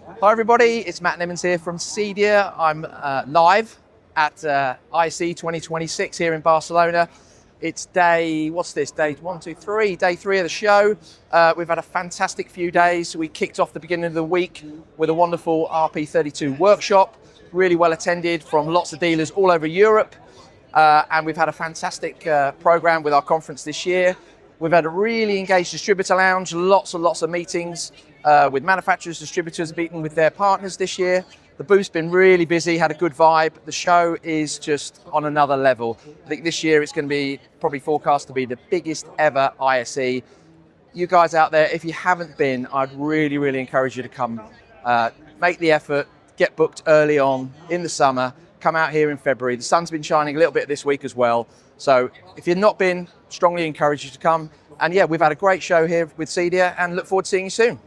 Hi everybody, it's Matt Nimmons here from CEDIA. I'm live at ISE2026 here in Barcelona. It's day 1, 2, 3, day 3 of the show. We've had a fantastic few days. We kicked off the beginning of the week with a wonderful RP32 workshop, really well attended from lots of dealers all over Europe. And we've had a fantastic program with our conference this year. We've had a really engaged distributor lounge, lots and lots of meetings with manufacturers, distributors meeting with their partners this year. The booth's been really busy, had a good vibe. The show is just on another level. I think this year it's going to be probably forecast to be the biggest ever ISE. You guys out there, if you haven't been, I'd really, really encourage you to come. Make the effort, get booked early on in the summer, come out here in February. The sun's been shining a little bit this week as well. So if you've not been, strongly encourage you to come. And yeah, we've had a great show here with CEDIA and look forward to seeing you soon.